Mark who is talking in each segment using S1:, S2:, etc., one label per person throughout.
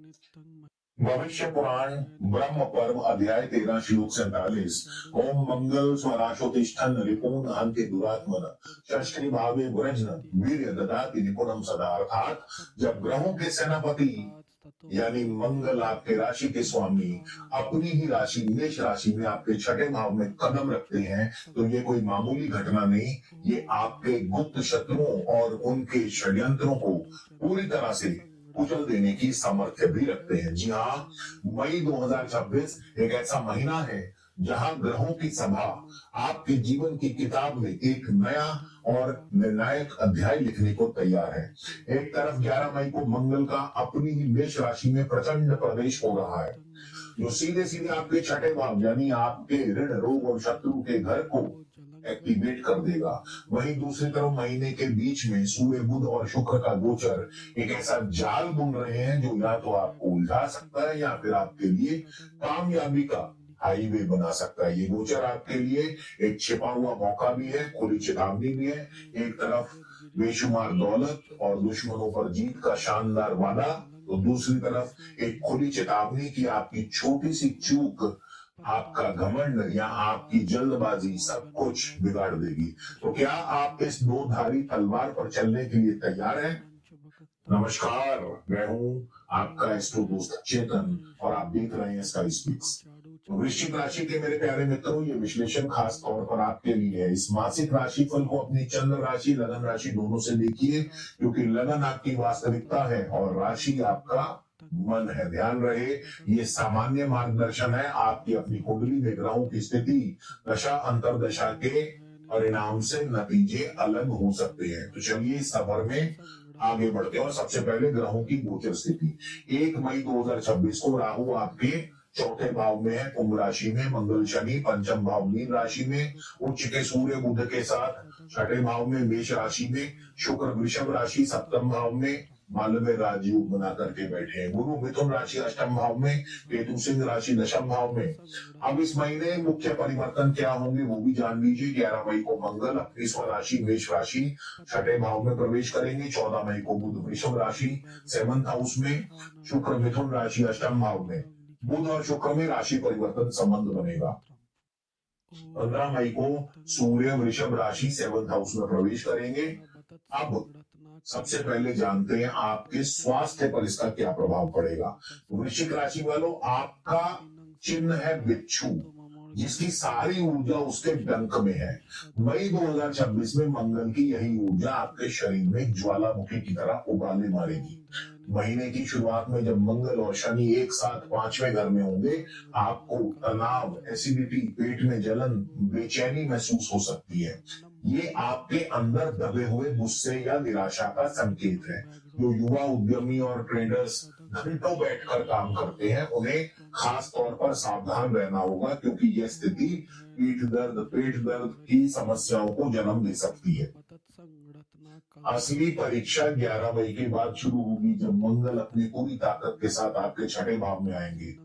S1: भविष्य पुराण ब्रह्म पर्व अध्याय 13 श्लोक 47। ओम मंगल स्वराशोतिष्ठन रिपून हन्ति दुरात्मन षष्ठी भावे व्रजन वीर्य ददाति निपुणम सदा। अर्थात जब ग्रहों के सेनापति यानी मंगल आपके राशि के स्वामी अपनी ही राशि मेष राशि में आपके छठे भाव में कदम रखते हैं तो ये कोई मामूली घटना नहीं, ये आपके गुप्त शत्रुओं और उनके षड्यंत्रों को पूरी तरह से कुचल देने की सामर्थ्य भी रखते हैं। जी हाँ, मई 2026 एक ऐसा महीना है जहां ग्रहों की सभा आपके जीवन की किताब में एक नया और निर्णायक अध्याय लिखने को तैयार है। एक तरफ 11 मई को मंगल का अपनी ही मेष राशि में प्रचंड प्रवेश हो रहा है, जो सीधे सीधे आपके छठे भाव यानी आपके ऋण रोग और शत्रु के घर को एक्टिवेट कर देगा। वहीं दूसरी तरफ महीने के बीच में सूर्य बुध और शुक्र का गोचर एक ऐसा जाल बुन रहे हैं जो या तो आपको उलझा सकता है या फिर आपके लिए कामयाबी का हाईवे बना सकता है। ये गोचर आपके लिए एक छिपा हुआ मौका भी है, खुली चेतावनी भी है। एक तरफ बेशुमार दौलत और दुश्मनों पर जीत का शानदार वादा, तो दूसरी तरफ एक खुली चेतावनी की आपकी छोटी सी चूक, आपका घमंड या आपकी जल्दबाजी सब कुछ बिगाड़ देगी। तो क्या आप इस दो धारी तलवार पर चलने के लिए तैयार हैं? नमस्कार, मैं हूं आपका एस्ट्रो दोस्त चेतन और आप देख रहे हैं स्काई स्पीक्स। वृश्चिक राशि के मेरे प्यारे मित्रों, ये विश्लेषण खास तौर पर आपके लिए है। इस मासिक राशिफल को अपनी चंद्र राशि लगन राशि दोनों से देखिए, क्योंकि लगन आपकी वास्तविकता है और राशि आपका मन है। ध्यान रहे, ये सामान्य मार्गदर्शन है। आपकी अपनी कुंडली में ग्रहों की स्थिति दशा अंतरदशा के परिणाम से नतीजे अलग हो सकते हैं। तो चलिए इस सफर में आगे बढ़ते हैं और सबसे पहले ग्रहों की गोचर स्थिति। 1 मई 2026 को राहु आपके चौथे भाव में है, कुंभ राशि में। मंगल शनि पंचम भाव मीन राशि में। उच्च के सूर्य बुध के साथ छठे भाव में मेष राशि में। शुक्र वृषभ राशि सप्तम भाव में मालव्य राजयोग बना करके बैठे हैं। गुरु मिथुन राशि अष्टम भाव में, केतु सिंह राशि दशम भाव में। अब इस महीने मुख्य परिवर्तन क्या होंगे वो भी जान लीजिए। 11 मई को मंगल अपनी स्वराशि मेष राशि छठे भाव में प्रवेश करेंगे। 14 मई को बुध वृषभ राशि 7th हाउस में। शुक्र मिथुन राशि अष्टम भाव में। बुध और शुक्र में राशि परिवर्तन संबंध बनेगा। 15 मई को सूर्य वृषभ राशि 7th हाउस में प्रवेश करेंगे। अब सबसे पहले जानते हैं आपके स्वास्थ्य पर इसका क्या प्रभाव पड़ेगा। वृश्चिक राशि वालों, आपका चिन्ह है बिच्छू, जिसकी सारी ऊर्जा उसके डंक में है। मई 2026 में मंगल की यही ऊर्जा आपके शरीर में ज्वालामुखी की तरह उबाले मारेगी। महीने की शुरुआत में जब मंगल और शनि एक साथ 5वें घर में होंगे, आपको तनाव, एसिडिटी, पेट में जलन, बेचैनी महसूस हो सकती है। ये आपके अंदर दबे हुए गुस्से या निराशा का संकेत है। जो युवा उद्यमी और ट्रेडर्स घंटों बैठकर काम करते हैं, उन्हें खास तौर पर सावधान रहना होगा, क्योंकि यह स्थिति पीठ दर्द, पेट दर्द की समस्याओं को जन्म दे सकती है। असली परीक्षा 11 मई के बाद शुरू होगी, जब मंगल अपनी पूरी ताकत के साथ आपके छठे भाव में आएंगे।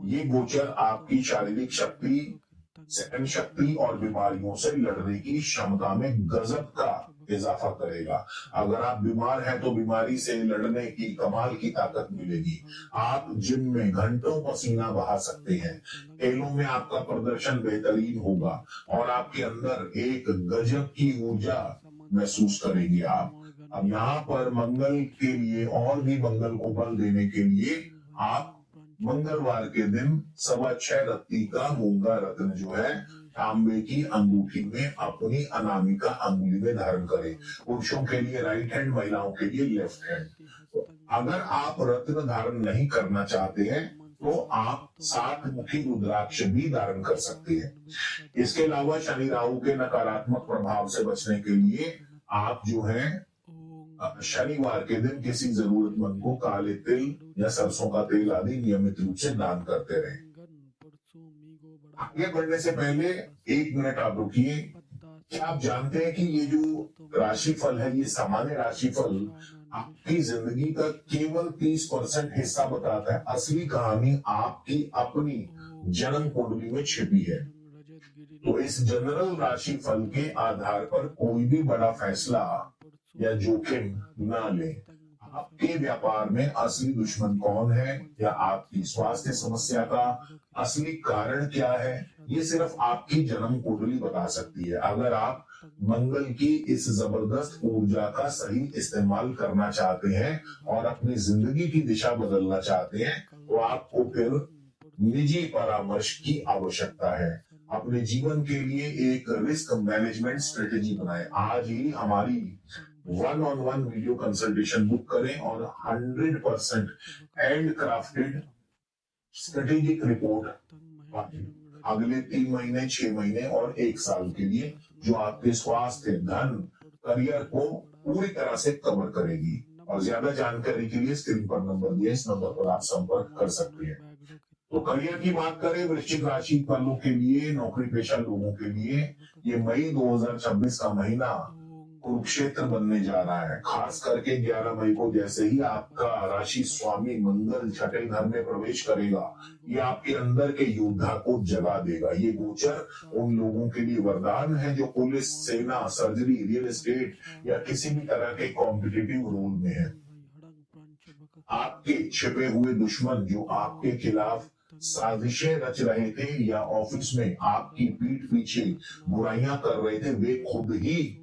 S1: ये गोचर आपकी शारीरिक शक्ति, सहन शक्ति और बीमारियों से लड़ने की क्षमता में गजब का इजाफा करेगा। अगर आप बीमार हैं तो बीमारी से लड़ने की कमाल की ताकत मिलेगी। आप जिम में घंटों पसीना बहा सकते हैं। खेलों में आपका प्रदर्शन बेहतरीन होगा और आपके अंदर एक गजब की ऊर्जा महसूस करेंगे आप। अब यहाँ पर मंगल के लिए और भी मंगल को बल देने के लिए आप मंगलवार के दिन 6.25 रत्ती का मूंगा रत्न जो है तांबे की अंगूठी में अपनी अनामिका अंगुली में धारण करें। पुरुषों के लिए राइट हैंड, महिलाओं के लिए लेफ्ट हैंड। तो अगर आप रत्न धारण नहीं करना चाहते हैं तो आप 7 मुखी रुद्राक्ष भी धारण कर सकते हैं। इसके अलावा शनि राहु के नकारात्मक प्रभाव से बचने के लिए आप जो है शनिवार के दिन किसी जरूरतमंद को काले तिल या सरसों का तेल आदि नियमित रूप से दान करते रहें। आगे बढ़ने से पहले 1 मिनट आप रुकिए। क्या आप जानते हैं कि ये जो राशिफल है, ये सामान्य राशिफल आपकी जिंदगी का केवल 30% हिस्सा बताता है। असली कहानी आपकी अपनी जन्म कुंडली में छिपी है। तो इस जनरल राशिफल के आधार पर कोई भी बड़ा फैसला या जोखिम ना लें। आपके व्यापार में असली दुश्मन कौन है या आपकी स्वास्थ्य समस्या का असली कारण क्या है, ये सिर्फ आपकी जन्म कुंडली बता सकती है। अगर आप मंगल की इस जबरदस्त ऊर्जा का सही इस्तेमाल करना चाहते हैं और अपनी जिंदगी की दिशा बदलना चाहते हैं, तो आपको फिर निजी परामर्श की आवश्यकता है। अपने जीवन के लिए एक रिस्क मैनेजमेंट स्ट्रेटेजी बनाएं। आज ही हमारी one on one video consultation book करें और 100% हैंड क्राफ्टेड स्ट्रेटेजिक रिपोर्ट पाएं। अगले 3 महीने, 6 महीने और 1 साल के लिए, जो आपके स्वास्थ्य, धन, करियर को पूरी तरह से कवर करेगी। और ज्यादा जानकारी के लिए स्क्रीन पर नंबर दिए, इस नंबर पर आप संपर्क कर सकते हैं। तो करियर की बात करें वृश्चिक राशि वालों के लिए, नौकरी पेशा लोगों के लिए, ये मई 2026 का महीना कुरुक्षेत्र बनने जा रहा है। खास करके 11 मई को जैसे ही आपका राशि स्वामी मंगल छठे घर में प्रवेश करेगा, ये आपके अंदर के योद्धा को जगा देगा। ये गोचर उन लोगों के लिए वरदान है जो पुलिस, सेना, सर्जरी, रियल एस्टेट या किसी भी तरह के कॉम्पिटिटिव रोल में है। आपके छिपे हुए दुश्मन जो आपके खिलाफ साजिशें रच रहे थे या ऑफिस में आपकी पीठ पीछे बुराइयां कर रहे थे, वे खुद ही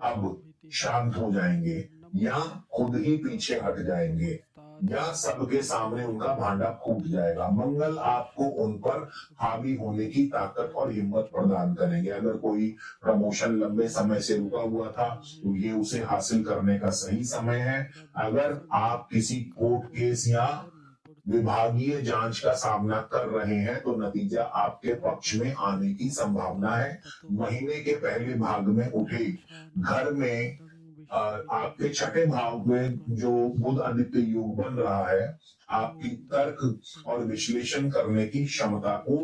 S1: अब शांत हो जाएंगे या खुद ही पीछे हट जाएंगे या सबके सामने उनका भांडा फूट जाएगा। मंगल आपको उन पर हावी होने की ताकत और हिम्मत प्रदान करेंगे। अगर कोई प्रमोशन लंबे समय से रुका हुआ था, तो ये उसे हासिल करने का सही समय है। अगर आप किसी कोर्ट केस या विभागीय जांच का सामना कर रहे हैं, तो नतीजा आपके पक्ष में आने की संभावना है। महीने के पहले भाग में उठे घर में आपके छठे भाव में जो बुध आदित्य योग बन रहा है, आपकी तर्क और विश्लेषण करने की क्षमता को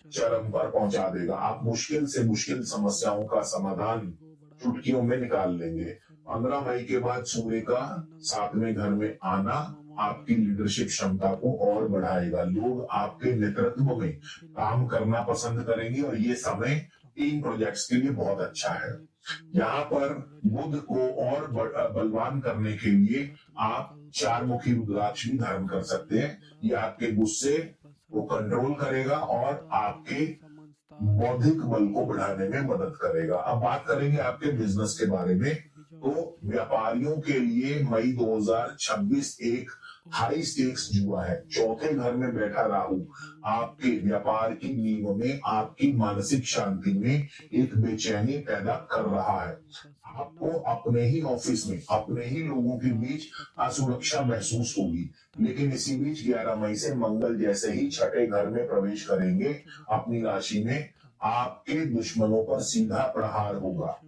S1: चरम पर पहुंचा देगा। आप मुश्किल से मुश्किल समस्याओं का समाधान चुटकियों में निकाल लेंगे। 15 मई के बाद सूर्य का 7वें घर में आना आपकी लीडरशिप क्षमता को और बढ़ाएगा। लोग आपके नेतृत्व में काम करना पसंद करेंगे और ये समय टीम प्रोजेक्ट्स के लिए बहुत अच्छा है। यहाँ पर बुध को और बलवान करने के लिए आप 4 मुखी रुद्राक्ष भी धारण कर सकते हैं। ये आपके गुस्से को कंट्रोल करेगा और आपके बौद्धिक बल को बढ़ाने में मदद करेगा। अब बात करेंगे आपके बिजनेस के बारे में। तो व्यापारियों के लिए मई 2026 एक हाई स्टेक्स जुआ है। चौथे घर में बैठा राहु आपके व्यापार की नींव में, आपकी मानसिक शांति में एक बेचैनी पैदा कर रहा है। आपको अपने ही ऑफिस में, अपने ही लोगों के बीच असुरक्षा महसूस होगी। लेकिन इसी बीच 11 मई से मंगल जैसे ही छठे घर में प्रवेश करेंगे अपनी राशि में, आपके दुश्मनों पर सीधा प्रहार होगा।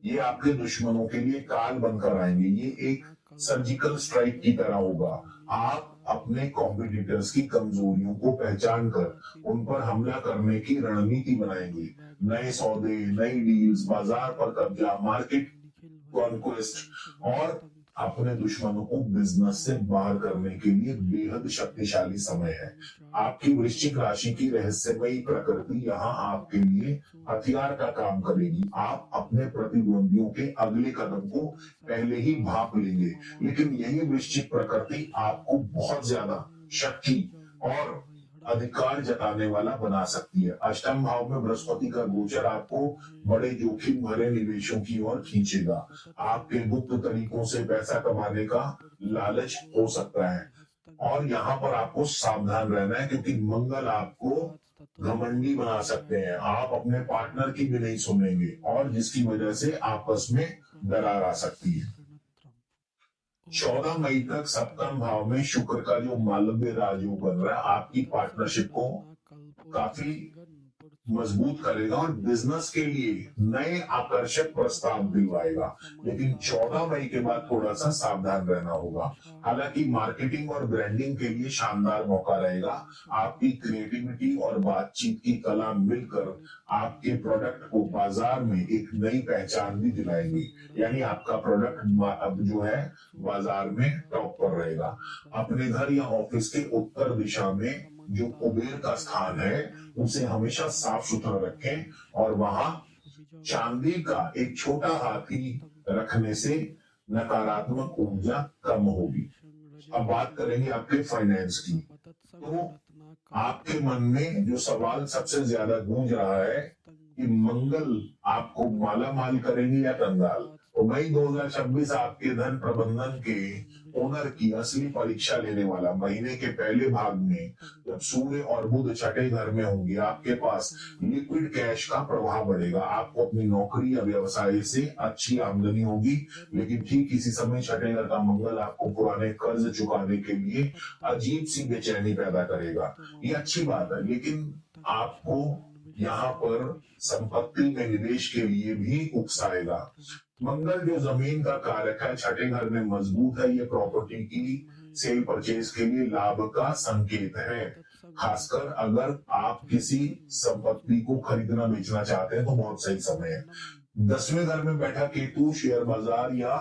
S1: ये आपके दुश्मनों के लिए काल बनकर आएंगे। ये एक सर्जिकल स्ट्राइक की तरह होगा। आप अपने कॉम्पिटिटर्स की कमजोरियों को पहचान कर उन पर हमला करने की रणनीति बनाएंगे। नए सौदे, नई डील्स, बाजार पर कब्जा, मार्केट कॉन्क्वेस्ट और अपने दुश्मनों को बिजनेस से बाहर करने के लिए बेहद शक्तिशाली समय है। आपकी वृश्चिक राशि की रहस्यमयी प्रकृति यहाँ आपके लिए हथियार का काम करेगी। आप अपने प्रतिद्वंदियों के अगले कदम को पहले ही भांप लेंगे, लेकिन यही वृश्चिक प्रकृति आपको बहुत ज्यादा शक्ति और अधिकार जताने वाला बना सकती है। अष्टम भाव में बृहस्पति का गोचर आपको बड़े जोखिम भरे निवेशों की ओर खींचेगा। आपके गुप्त तरीकों से पैसा कमाने का लालच हो सकता है और यहाँ पर आपको सावधान रहना है, क्योंकि मंगल आपको घमंडी बना सकते हैं। आप अपने पार्टनर की भी नहीं सुनेंगे और जिसकी वजह से आपस में दरार आ सकती है। 14 मई तक सप्तम भाव में शुक्र का जो मालव्य राजयोग बन रहा है, आपकी पार्टनरशिप को काफी मजबूत करेगा और बिजनेस के लिए नए आकर्षक प्रस्ताव दिलवाएगा। लेकिन 14 मई के बाद थोड़ा सा सावधान रहना होगा। हालांकि मार्केटिंग और ब्रांडिंग के लिए शानदार मौका रहेगा। आपकी क्रिएटिविटी और बातचीत की कला मिलकर आपके प्रोडक्ट को बाजार में एक नई पहचान भी दिलाएंगी। यानी आपका प्रोडक्ट अब जो है बाजार में टॉप पर रहेगा। अपने घर या ऑफिस के उत्तर दिशा में जो कुबेर का स्थान है, उसे हमेशा साफ सुथरा रखें और वहां चांदी का एक छोटा हाथी रखने से नकारात्मक ऊर्जा कम होगी। अब बात करेंगे आपके फाइनेंस की। तो आपके मन में जो सवाल सबसे ज्यादा गूंज रहा है कि मंगल आपको माला माल करेंगे या कंगाल। तो मई 2026 आपके धन प्रबंधन के ओनर की असली परीक्षा लेने वाला। महीने के पहले भाग में जब सूर्य और बुध छठे घर में होंगे, आपके पास लिक्विड कैश का प्रवाह बढ़ेगा। आपको अपनी नौकरी या व्यवसाय से अच्छी आमदनी होगी, लेकिन ठीक इसी समय छठे घर का मंगल आपको पुराने कर्ज चुकाने के लिए अजीब सी बेचैनी पैदा करेगा। ये अच्छी बात है, लेकिन आपको यहाँ पर संपत्ति में निवेश के लिए भी उकसाएगा। मंगल जो जमीन का कारक है, छठे घर में मजबूत है। ये प्रॉपर्टी की सेल परचेज के लिए लाभ का संकेत है। खासकर अगर आप किसी संपत्ति को खरीदना बेचना चाहते हैं तो बहुत सही समय है। 10वें घर में बैठा केतु शेयर बाजार या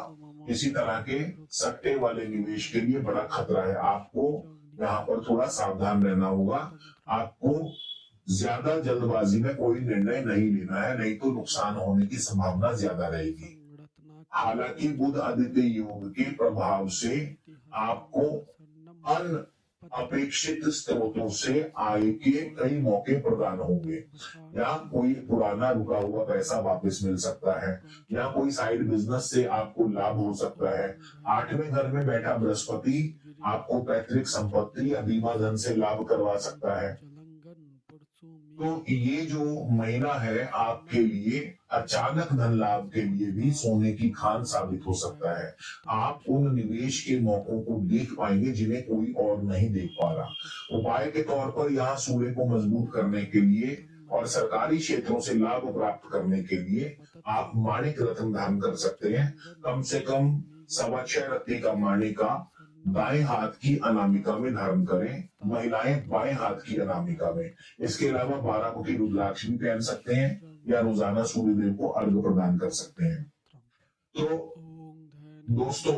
S1: किसी तरह के सट्टे वाले निवेश के लिए बड़ा खतरा है। आपको यहाँ पर थोड़ा सावधान रहना होगा। आपको ज्यादा जल्दबाजी में कोई निर्णय नहीं लेना है, नहीं तो नुकसान होने की संभावना ज्यादा रहेगी। हालांकि बुध आदित्य योग के प्रभाव से आपको अनअपेक्षित स्रोतों से आय के कई मौके प्रदान होंगे। या कोई पुराना रुका हुआ पैसा वापस मिल सकता है, या कोई साइड बिजनेस से आपको लाभ हो सकता है। 8वें घर में बैठा बृहस्पति आपको पैतृक संपत्ति या बीमा धन से लाभ करवा सकता है। तो ये जो महीना है आपके लिए अचानक धन लाभ के लिए भी सोने की खान साबित हो सकता है। आप उन निवेश के मौकों को देख पाएंगे जिन्हें कोई और नहीं देख पा रहा। उपाय के तौर पर यहाँ सूर्य को मजबूत करने के लिए और सरकारी क्षेत्रों से लाभ प्राप्त करने के लिए आप माणिक रत्न धारण कर सकते हैं। कम से कम 6.25 रत्ती का माणिका दाएं हाथ की अनामिका में धारण करें, महिलाएं बाएं हाथ की अनामिका में। इसके अलावा 12 मुखी रुद्राक्ष भी पहन सकते हैं या रोजाना सूर्यदेव को अर्घ्य प्रदान कर सकते हैं। तो दोस्तों,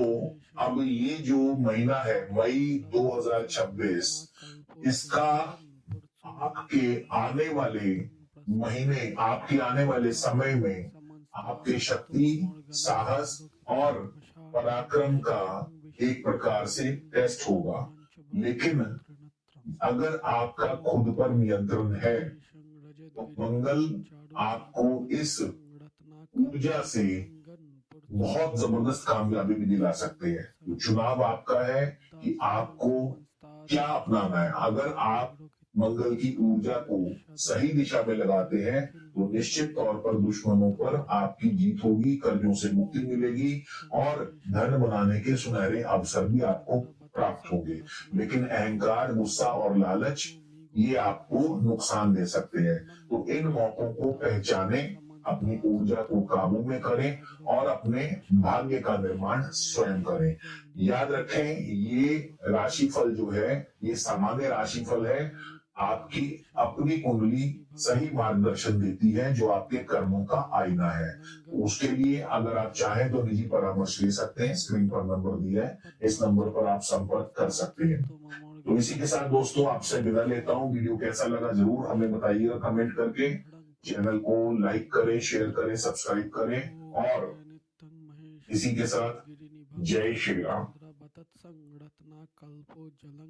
S1: अब ये जो महीना है मई 2026, इसका आपके आने वाले महीने, आपके आने वाले समय में आपके शक्ति, साहस और पराक्रम का एक प्रकार से टेस्ट होगा। लेकिन अगर आपका खुद पर नियंत्रण है तो मंगल आपको इस ऊर्जा से बहुत जबरदस्त कामयाबी भी दिला सकते हैं। तो चुनाव आपका है कि आपको क्या अपनाना है। अगर आप मंगल की ऊर्जा को सही दिशा में लगाते हैं तो निश्चित तौर पर दुश्मनों पर आपकी जीत होगी, कर्जों से मुक्ति मिलेगी और धन बनाने के सुनहरे अवसर भी आपको प्राप्त होंगे। लेकिन अहंकार, गुस्सा और लालच ये आपको नुकसान दे सकते हैं। तो इन मौकों को पहचाने, अपनी ऊर्जा को काबू में करें और अपने भाग्य का निर्माण स्वयं करें। याद रखें, ये राशिफल जो है ये सामान्य राशिफल है। आपकी अपनी कुंडली सही मार्गदर्शन देती है जो आपके कर्मों का आईना है। उसके लिए अगर आप चाहें तो निजी परामर्श ले सकते हैं। स्क्रीन पर नंबर दिया है, इस नंबर पर आप संपर्क कर सकते हैं। तो इसी के साथ दोस्तों आपसे विदा लेता हूं। वीडियो कैसा लगा जरूर हमें बताइएगा कमेंट करके। चैनल को लाइक करें, शेयर करें, सब्सक्राइब करें और इसी के साथ जय श्री राम।